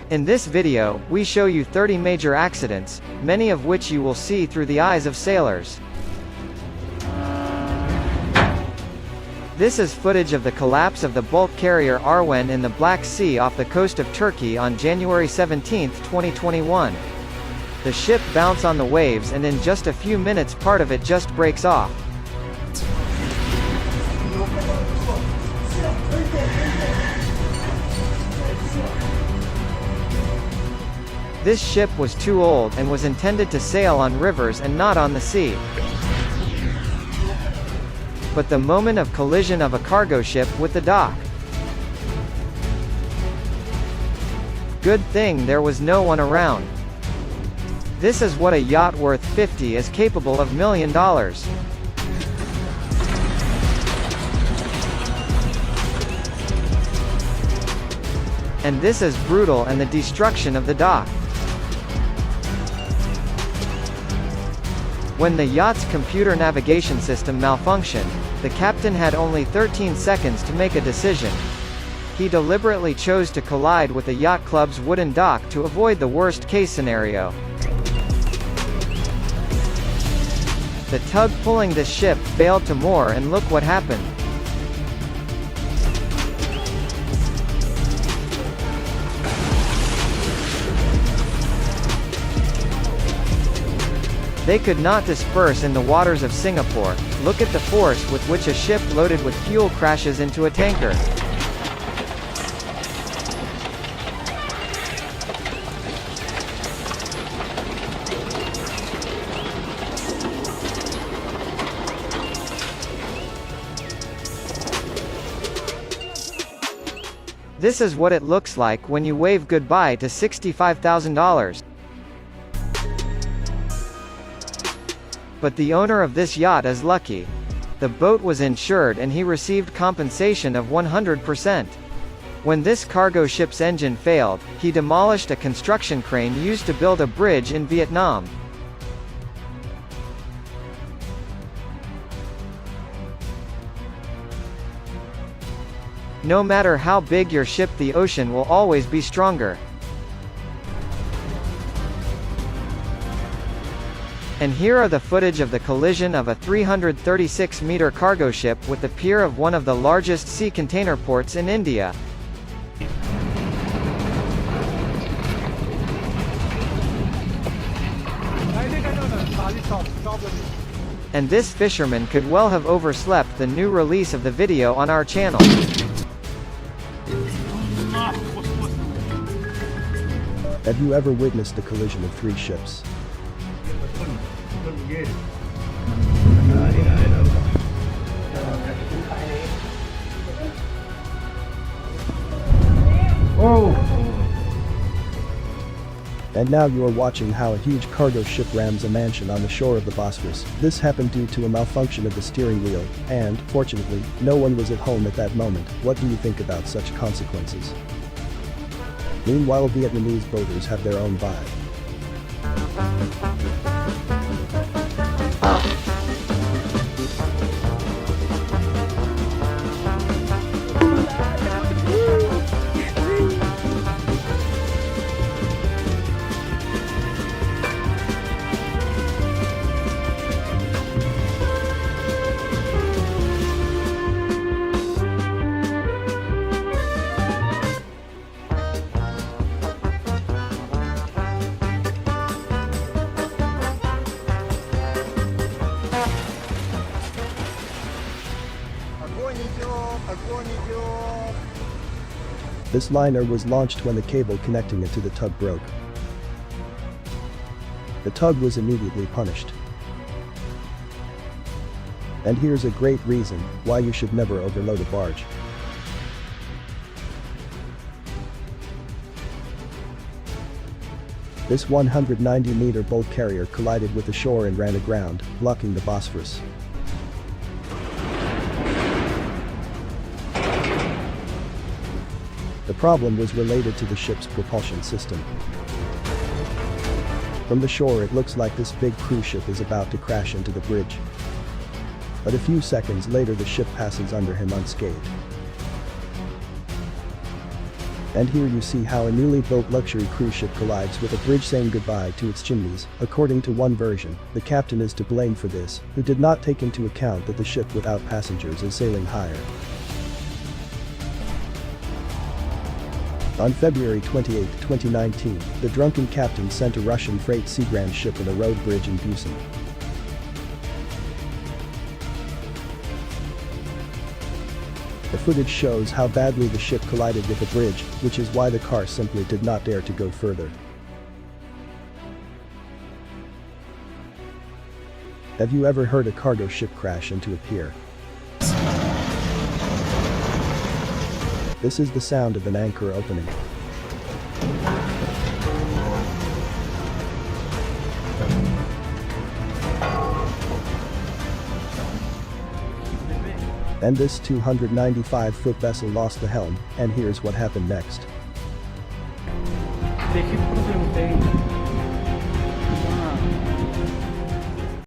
In this video, we show you 30 major accidents, many of which you will see through the eyes of sailors. This is footage of the collapse of the bulk carrier Arwen in the Black Sea off the coast of Turkey on January 17, 2021. The ship bounced on the waves and in just a few minutes part of it just breaks off. This ship was too old and was intended to sail on rivers and not on the sea. But the moment of collision of a cargo ship with the dock. Good thing there was no one around. This is what a yacht worth $50 is capable of $1 million. And this is brutal and the destruction of the dock. When the yacht's computer navigation system malfunctioned, the captain had only 13 seconds to make a decision. He deliberately chose to collide with the yacht club's wooden dock to avoid the worst-case scenario. The tug pulling this ship failed to moor and look what happened. They could not disperse in the waters of Singapore. Look at the force with which a ship loaded with fuel crashes into a tanker. This is what it looks like when you wave goodbye to $65,000. But the owner of this yacht is lucky. The boat was insured and he received compensation of 100%. When this cargo ship's engine failed, he demolished a construction crane used to build a bridge in Vietnam. No matter how big your ship, the ocean will always be stronger. And here are the footage of the collision of a 336-meter cargo ship with the pier of one of the largest sea container ports in India. And this fisherman could well have overslept the new release of the video on our channel. Have you ever witnessed the collision of 3 ships? And now you are watching how a huge cargo ship rams a mansion on the shore of the Bosphorus. This happened due to a malfunction of the steering wheel, and, fortunately, no one was at home at that moment. What do you think about such consequences? Meanwhile, Vietnamese boaters have their own vibe. This liner was launched when the cable connecting it to the tug broke. The tug was immediately punished. And here's a great reason why you should never overload a barge. This 190-meter bulk carrier collided with the shore and ran aground, blocking the Bosphorus. The problem was related to the ship's propulsion system. From the shore it looks like this big cruise ship is about to crash into the bridge. But a few seconds later the ship passes under him unscathed. And here you see how a newly built luxury cruise ship collides with a bridge, saying goodbye to its chimneys. According to one version, the captain is to blame for this, who did not take into account that the ship without passengers is sailing higher. On February 28, 2019, the drunken captain sent a Russian freight Seagrand ship in a road bridge in Busan. The footage shows how badly the ship collided with the bridge, which is why the car simply did not dare to go further. Have you ever heard a cargo ship crash into a pier? This is the sound of an anchor opening. And this 295-foot vessel lost the helm, and here's what happened next. Deixei tudo que eu tenho.